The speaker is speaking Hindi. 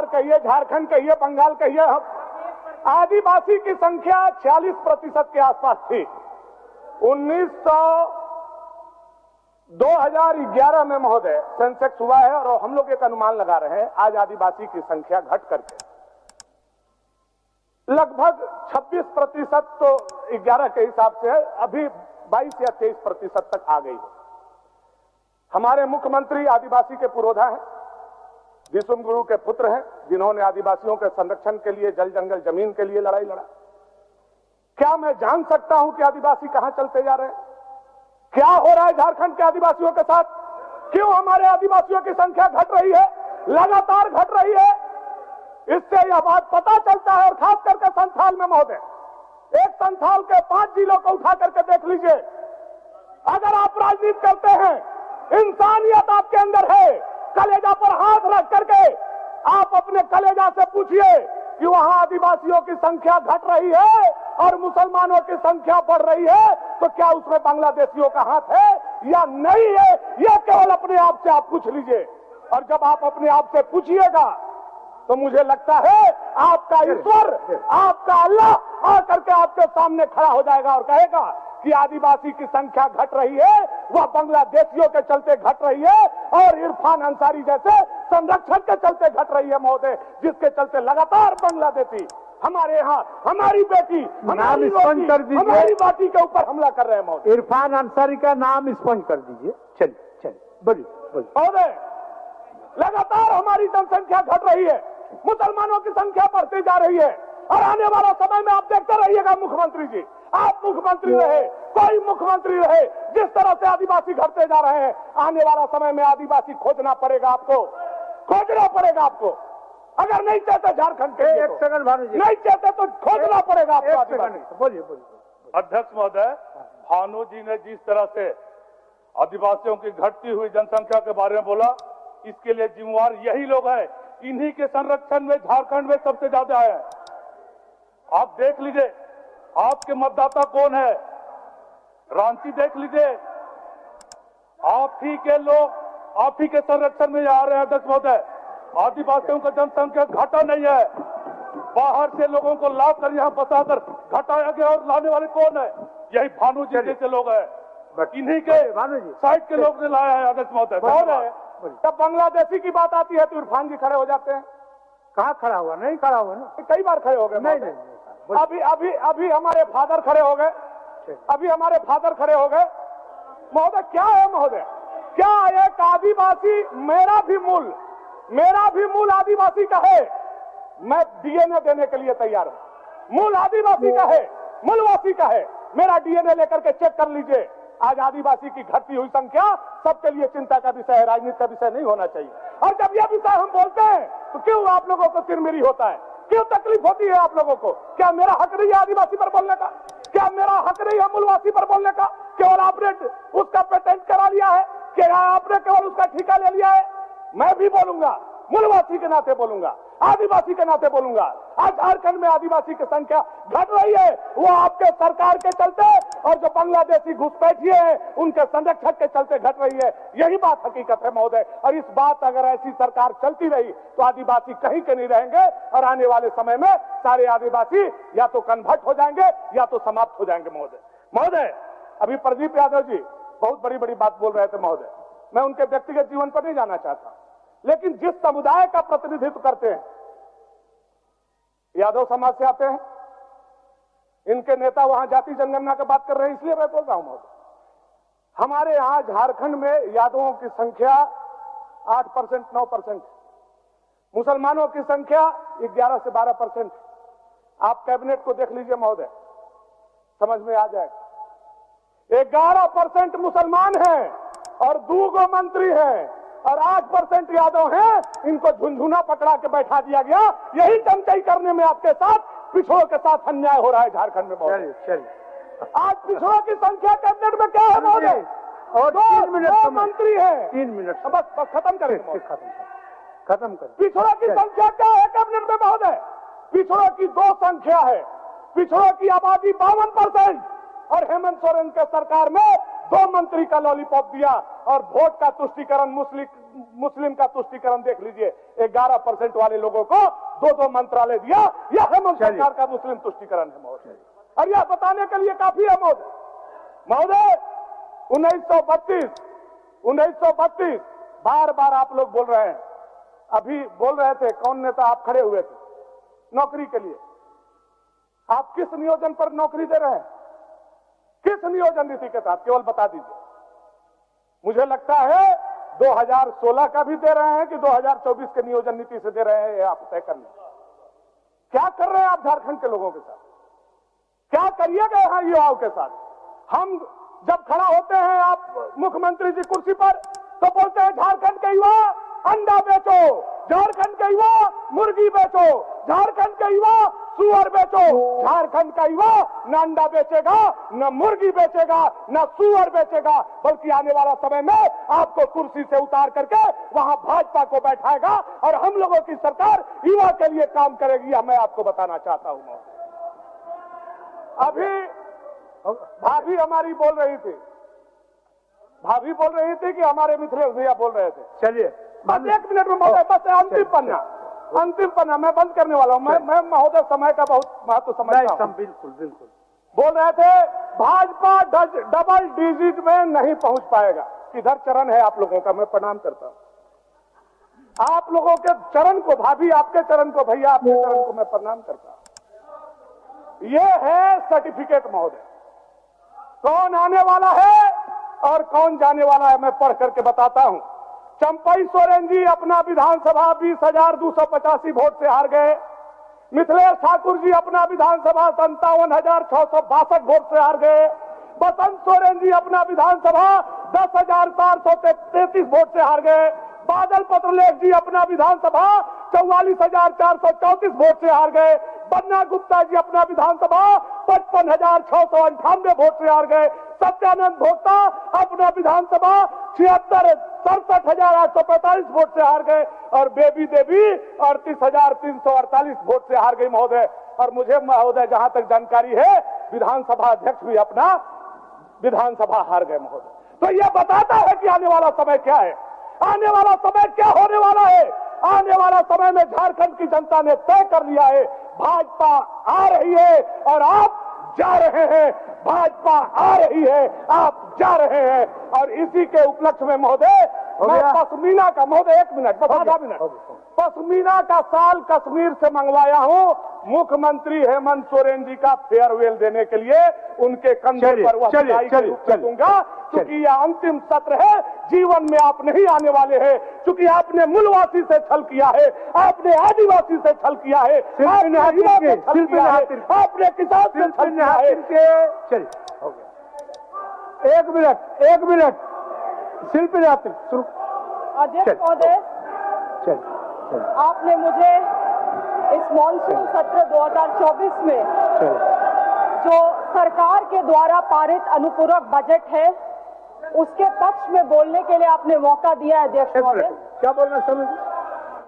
बिहार कहिए, झारखंड कहिए, बंगाल कहिए, आदिवासी की संख्या 46% के आसपास थी। 2011 में महोदय सेंसेक्स हुआ है और हम लोग एक अनुमान लगा रहे हैं, आज आदिवासी की संख्या घट करके लगभग 26% तो 11 के हिसाब से है, अभी 22 या 23% तक आ गई है। हमारे मुख्यमंत्री आदिवासी के पुरोधा हैं, विश्व गुरु के पुत्र हैं, जिन्होंने आदिवासियों के संरक्षण के लिए जल जंगल जमीन के लिए लड़ाई लड़ा। क्या मैं जान सकता हूं कि आदिवासी कहां चलते जा रहे हैं? क्या हो रहा है झारखंड के आदिवासियों के साथ? क्यों हमारे आदिवासियों की संख्या घट रही है, लगातार घट रही है? इससे यह बात पता चलता है, और खास करके संथाल में महोदय, एक संथाल के 5 जिलों को उठा करके देख लीजिए। अगर आप राजनीति करते हैं, इंसानियत आपके अंदर है, कलेजा पर हाथ रख करके आप अपने कलेजा से पूछिए कि वहां आदिवासियों की संख्या घट रही है और मुसलमानों की संख्या बढ़ रही है, तो क्या उसमें बांग्लादेशियों का हाथ है या नहीं है? यह केवल अपने आप से आप पूछ लीजिए। और जब आप अपने आप से पूछिएगा तो मुझे लगता है आपका ईश्वर, आपका अल्लाह आकर के आपके सामने खड़ा हो जाएगा और कहेगा कि आदिवासी की संख्या घट रही है, वह बांग्लादेशियों के चलते घट रही है और इरफान अंसारी जैसे संरक्षण के चलते घट रही है महोदय, जिसके चलते लगातार बांग्लादेशी हमारे यहाँ हमारी बेटी, हमारी बेटी के ऊपर हमला कर रहे हैं महोदय। इरफान अंसारी का नाम स्पष्ट कर दीजिए। चलिए बोलिए महोदय, लगातार हमारी जनसंख्या घट रही है, मुसलमानों की संख्या बढ़ती जा रही है, और आने वाला समय में आप देखते रहिएगा मुख्यमंत्री जी, आप मुख्यमंत्री रहे, कोई मुख्यमंत्री रहे, जिस तरह से आदिवासी घटते जा रहे हैं, आने वाला समय में आदिवासी खोजना पड़ेगा आपको, खोजना पड़ेगा आपको। अगर नहीं चाहते झारखंड के, एक सेकंड भानु जी, नहीं चाहते तो खोजना पड़ेगा आपको आदिवासी। बोलिए। अध्यक्ष महोदय, भानु जी ने जिस तरह से आदिवासियों की घटती हुई जनसंख्या के बारे में बोला, इसके लिए जिम्मेवार यही लोग हैं। इन्हीं के संरक्षण में झारखंड में सबसे ज्यादा है। आप देख लीजिए, आपके मतदाता कौन है, रांची देख लीजिए, आप ही के लोग आप ही के संरक्षण में आ रहे हैं। अध्यक्ष महोदय, आदिवासियों का जनसंख्या घटा नहीं है, बाहर से लोगों को ला कर यहाँ बसाकर घटाया गया, और लाने वाले कौन है? यही भानु जी जैसे लोग हैं, इन्हीं के साइड के लोग ने लाया है। अध्यक्ष महोदय, जब बांग्लादेशी की बात आती है तो इरफान जी खड़े हो जाते हैं। कहाँ खड़ा हुआ? नहीं खड़ा हुआ ना, कई बार खड़े हो गए। नहीं, अभी हमारे फादर खड़े हो गए, अभी हमारे फादर खड़े हो गए। महोदय क्या है महोदय, क्या एक आदिवासी, मेरा भी मूल आदिवासी का है, मैं डीएनए देने के लिए तैयार हूं। मूल आदिवासी का है, मूलवासी का है, मेरा डीएनए लेकर के चेक कर लीजिए। आज आदिवासी की घटती हुई संख्या सबके लिए चिंता का विषय है, राजनीति का विषय नहीं होना चाहिए। और जब यह विषय हम बोलते हैं तो क्यों आप लोगों को तिरमिरी होता है, क्यों तकलीफ होती है आप लोगों को? क्या मेरा हक नहीं है आदिवासी पर बोलने का? क्या मेरा हक नहीं है मूलवासी पर बोलने का? केवल आपने उसका पेटेंट करा लिया है, क्या आपने केवल उसका ठेका ले लिया है? मैं भी बोलूंगा, मूलवासी के नाते बोलूंगा, आदिवासी के नाते बोलूंगा। आज झारखंड में आदिवासी की संख्या घट रही है, वो आपके सरकार के चलते और जो बांग्लादेशी घुसपैठिए हैं उनके संरक्षक के चलते घट रही है। यही बात हकीकत है महोदय, और इस बात अगर ऐसी सरकार चलती रही तो आदिवासी कहीं के नहीं रहेंगे, और आने वाले समय में सारे आदिवासी या तो कन्वर्ट हो जाएंगे या तो समाप्त हो जाएंगे। महोदय, अभी प्रदीप यादव जी बहुत बड़ी बड़ी बात बोल रहे थे महोदय, मैं उनके व्यक्तिगत जीवन पर नहीं जाना चाहता, लेकिन जिस समुदाय का प्रतिनिधित्व करते हैं, यादव समाज से आते हैं, इनके नेता वहां जाति जनगणना की बात कर रहे हैं, इसलिए मैं बोल रहा हूं महोदय। हमारे यहां झारखंड में यादवों की संख्या 8%, 9%, मुसलमानों की संख्या 11 से 12%। आप कैबिनेट को देख लीजिए महोदय, समझ में आ जाएगा। 11% मुसलमान हैं और 2 मंत्री हैं, और 8% यादव हैं। इनको झुंझुना पकड़ा के बैठा दिया गया। यही चमचाई करने में आपके साथ पिछड़ों के साथ अन्याय हो रहा है झारखंड में। चलिए आज पिछड़ों की संख्या कैबिनेट में क्या है महोदय? और 2 मंत्री हैं। 3 मिनट बस खत्म करें, खत्म कर। पिछड़ों की संख्या क्या है कैबिनेट में महोदय? पिछड़ों की 2 संख्या है। पिछड़ों की आबादी 52% और हेमंत सोरेन के सरकार में 2 मंत्री का लॉलीपॉप दिया और वोट का तुष्टीकरण मुस्लिम का तुष्टीकरण देख लीजिए, 11% वाले लोगों को 2 मंत्रालय दिया। यह हेमंत सरकार का मुस्लिम तुष्टीकरण है महोदय, और यह बताने के लिए काफी है महोदय। 1932 बार बार आप लोग बोल रहे हैं, अभी बोल रहे थे, कौन नेता आप खड़े हुए थे नौकरी के लिए, आप किस नियोजन पर नौकरी दे रहे हैं, किस नियोजन नीति के तहत, केवल बता दीजिए। मुझे लगता है 2016 का भी दे रहे हैं कि 2024 के नियोजन नीति से दे रहे हैं, ये आप तय कर लें। क्या कर रहे हैं आप झारखंड के लोगों के साथ, क्या करिएगा यहां युवाओं के साथ? हम जब खड़ा होते हैं आप मुख्यमंत्री जी कुर्सी पर, तो बोलते हैं झारखंड के युवा अंडा बेचो, झारखंड के युवा मुर्गी बेचो, झारखंड के युवा सुअर बेचो। झारखंड का युवा न अंडा बेचेगा, न मुर्गी बेचेगा, न सुअर बेचेगा, बल्कि आने वाला समय में आपको कुर्सी से उतार करके वहां भाजपा को बैठाएगा और हम लोगों की सरकार युवा के लिए काम करेगी। मैं आपको बताना चाहता हूं। अभी भाभी हमारी बोल रही थी, कि हमारे मिथिलेश भैया बोल रहे थे। चलिए बस 1 मिनट में महोदय, बस अंतिम पन्ना मैं बंद करने वाला हूं। मैं महोदय समय का बहुत महत्व समझता हूं। बिल्कुल बिल्कुल बोल रहे थे भाजपा डबल डिजिट में नहीं पहुंच पाएगा। किधर चरण है आप लोगों का? मैं प्रणाम करता हूं आप लोगों के चरण को, भाभी आपके चरण को, भैया आपके चरण को मैं प्रणाम करता हूं। ये है सर्टिफिकेट महोदय, कौन आने वाला है और कौन जाने वाला है मैं पढ़ करके बताता हूं। चंपई सोरेन जी अपना विधानसभा 20,285 वोट से हार गए। मिथिलेश ठाकुर जी अपना विधानसभा 57,662 वोट से हार गए। बसंत सोरेन जी अपना विधानसभा 10,433 वोट से हार गए। बादल पत्रलेख जी अपना विधानसभा 44,434 वोट से हार गए। बन्ना गुप्ता जी अपना विधानसभा 55,698 वोट से हार गए। सत्यानंद भोक्ता अपना विधानसभा 67,845 वोट से हार गए और बेबी देवी 38,348 वोट से हार गई महोदय। और मुझे महोदय जहां तक जानकारी है विधानसभा अध्यक्ष भी अपना विधानसभा हार गए महोदय। तो यह बताता है कि आने वाला समय क्या है, आने वाला समय क्या होने वाला है। आने वाला समय में झारखंड की जनता ने तय कर लिया है, भाजपा आ रही है और आप जा रहे हैं। भाजपा आ रही है, आप जा रहे हैं। और इसी के उपलक्ष्य में महोदय मैं पश्मीना का, महोदय 1 मिनट, बस आधा मिनट, पश्मीना का साल कश्मीर से मंगवाया हूं मुख्यमंत्री हेमंत सोरेन जी का फेयरवेल देने के लिए। उनके कंधे पर वह दूंगा, क्योंकि यह अंतिम सत्र है। जीवन में आप नहीं आने वाले हैं, क्योंकि आपने मूलवासी से छल किया है, आपने आदिवासी से छल किया है, आपने किसान से छल किया है। चलिए हो गया, 1 मिनट शिल्पी नाथ शुरू। अध्यक्ष महोदय, आपने मुझे इस मॉनसून सत्र 2024 में जो सरकार के द्वारा पारित अनुपूरक बजट है उसके पक्ष में बोलने के लिए आपने मौका दिया। अध्यक्ष महोदय, क्या बोलना समझ